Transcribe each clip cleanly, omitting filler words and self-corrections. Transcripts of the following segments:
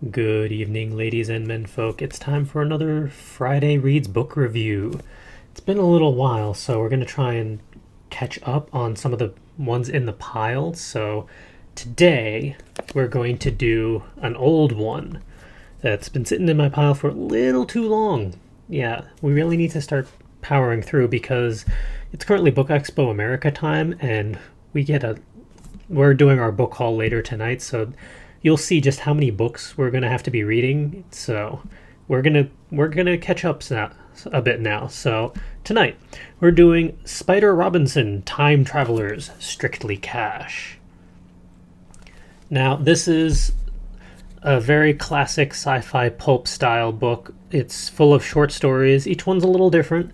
Good evening, ladies and menfolk. It's time for another Friday Reads book review. It's been a little while, so we're going to try and catch up on some of the ones in the pile. So today, we're going to do an old one that's been sitting in my pile for a little too long. Yeah, we really need to start powering through because it's currently Book Expo America time, and we're doing our book haul later tonight, so you'll see just how many books we're gonna have to be reading. So we're gonna catch up a bit now. So tonight we're doing Spider Robinson: Time Travelers, Strictly Cash. Now this is a very classic sci-fi pulp style book. It's full of short stories. Each one's a little different,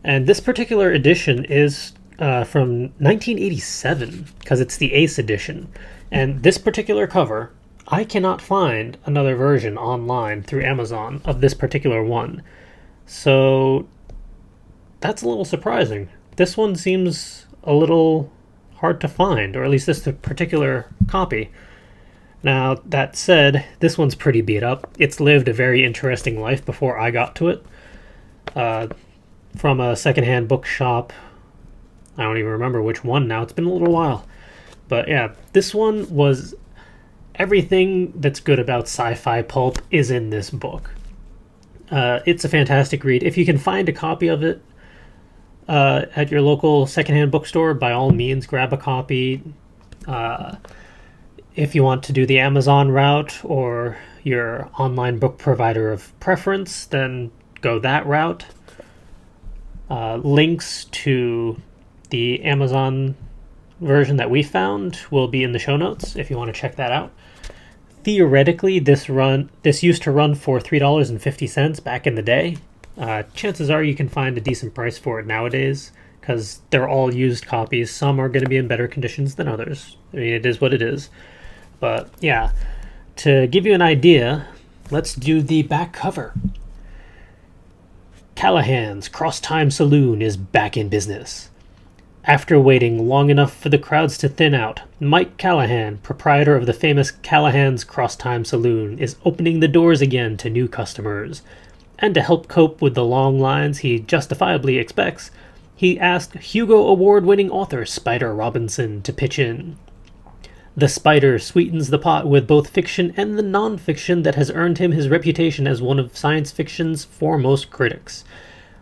and this particular edition is from 1987 because it's the Ace edition. And this particular cover, I cannot find another version online through Amazon of this particular one. So that's a little surprising. This one seems a little hard to find, or at least this particular copy. Now, that said, this one's pretty beat up. It's lived a very interesting life before I got to it. From a secondhand bookshop. I don't even remember which one now. It's been a little while. But yeah, this one was everything that's good about sci-fi pulp is in this book. It's a fantastic read. If you can find a copy of it at your local secondhand bookstore, by all means, grab a copy. If you want to do the Amazon route or your online book provider of preference, then go that route. Links to the Amazon version that we found will be in the show notes if you want to check that out. Theoretically, this used to run for $3.50 back in the day. Chances are you can find a decent price for it nowadays because they're all used copies. Some are going to be in better conditions than others. I mean, it is what it is. But yeah, to give you an idea, let's do the back cover. Callahan's Cross-Time Saloon is back in business. After waiting long enough for the crowds to thin out, Mike Callahan, proprietor of the famous Callahan's Cross-Time Saloon, is opening the doors again to new customers. And to help cope with the long lines he justifiably expects, he asked Hugo Award-winning author Spider Robinson to pitch in. The Spider sweetens the pot with both fiction and the non-fiction that has earned him his reputation as one of science fiction's foremost critics.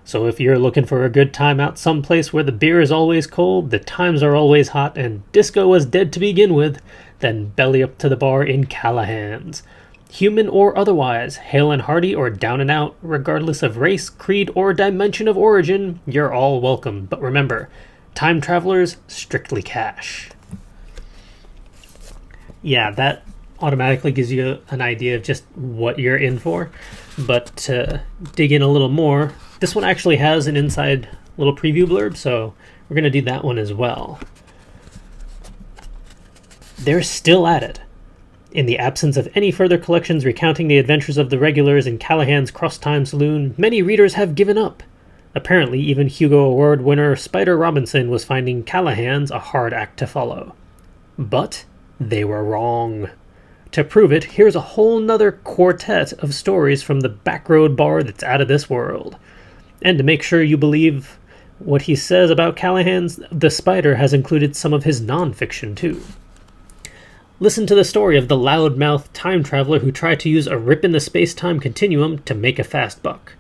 So if you're looking for a good time out someplace where the beer is always cold, the times are always hot, and disco was dead to begin with, then belly up to the bar in Callahan's. Human or otherwise, hale and hearty or down and out, regardless of race, creed, or dimension of origin, you're all welcome. But remember, time travelers, strictly cash. Yeah, that automatically gives you an idea of just what you're in for. But to dig in a little more, this one actually has an inside little preview blurb, so we're going to do that one as well. They're still at it. In the absence of any further collections recounting the adventures of the regulars in Callahan's Cross-Time Saloon, many readers have given up. Apparently, even Hugo Award winner Spider Robinson was finding Callahan's a hard act to follow. But they were wrong. To prove it, here's a whole nother quartet of stories from the backroad bar that's out of this world. And to make sure you believe what he says about Callahan's, the Spider has included some of his non-fiction too. Listen to the story of the loudmouth time traveler who tried to use a rip in the space-time continuum to make a fast buck.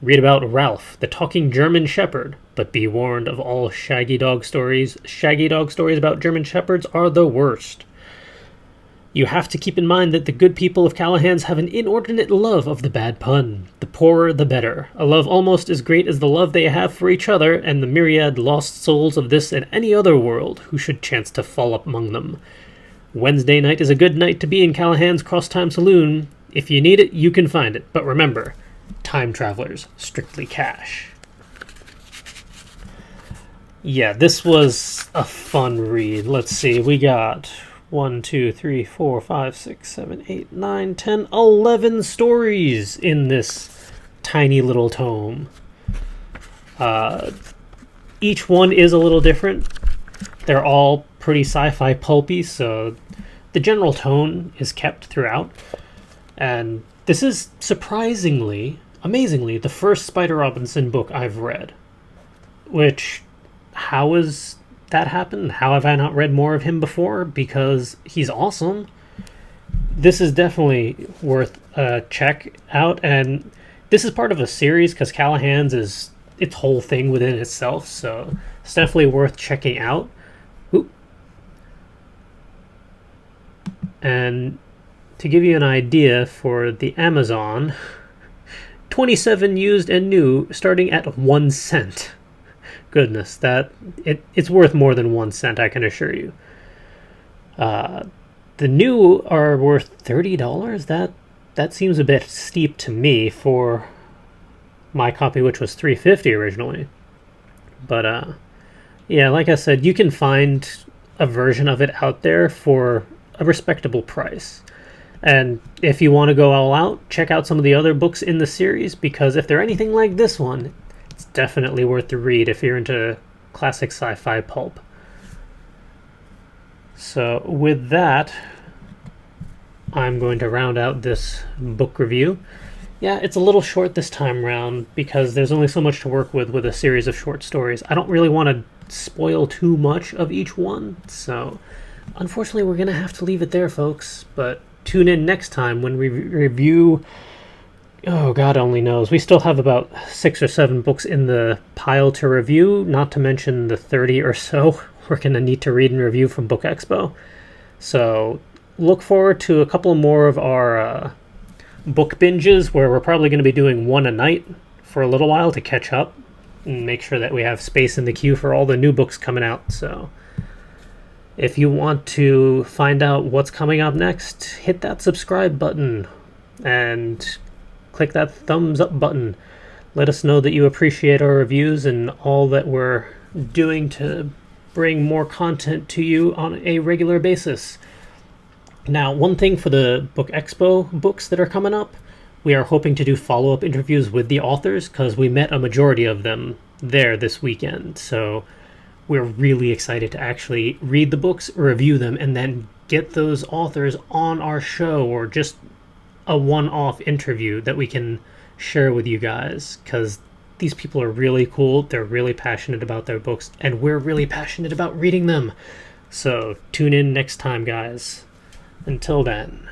Read about Ralph, the talking German shepherd, but be warned of all shaggy dog stories. Shaggy dog stories about German shepherds are the worst. You have to keep in mind that the good people of Callahan's have an inordinate love of the bad pun. The poorer, the better. A love almost as great as the love they have for each other and the myriad lost souls of this and any other world who should chance to fall up among them. Wednesday night is a good night to be in Callahan's Cross-Time Saloon. If you need it, you can find it. But remember, time travelers, strictly cash. Yeah, this was a fun read. Let's see, we got 1, 2, 3, 4, 5, 6, 7, 8, 9, 10, 11 stories in this tiny little tome. Each one is a little different. They're all pretty sci-fi pulpy, so the general tone is kept throughout. And this is surprisingly, amazingly, the first Spider Robinson book I've read. Which, how has that happened? How have I not read more of him before? Because he's awesome. This is definitely worth a check out, and this is part of a series because Callahan's is its whole thing within itself, so it's definitely worth checking out. Ooh. And to give you an idea for the Amazon, 27 used and new starting at 1 cent. Goodness, it's worth more than 1 cent, I can assure you. The new are worth $30. That seems a bit steep to me for my copy, which was $3.50 originally. But yeah, like I said, you can find a version of it out there for a respectable price. And if you want to go all out, check out some of the other books in the series, because if they're anything like this one, it's definitely worth the read if you're into classic sci-fi pulp. So with that, I'm going to round out this book review. Yeah, it's a little short this time around because there's only so much to work with a series of short stories. I don't really want to spoil too much of each one, so unfortunately we're going to have to leave it there, folks. But tune in next time when we review... Oh, God only knows. We still have about 6 or 7 books in the pile to review, not to mention the 30 or so we're going to need to read and review from Book Expo. So look forward to a couple more of our book binges where we're probably going to be doing one a night for a little while to catch up and make sure that we have space in the queue for all the new books coming out. So if you want to find out what's coming up next, hit that subscribe button and click that thumbs up button. Let us know that you appreciate our reviews and all that we're doing to bring more content to you on a regular basis. Now, one thing for the Book Expo books that are coming up, we are hoping to do follow-up interviews with the authors because we met a majority of them there this weekend. So we're really excited to actually read the books, review them, and then get those authors on our show, or just a one-off interview that we can share with you guys, because these people are really cool. They're really passionate about their books, and we're really passionate about reading them. So tune in next time, guys. Until then.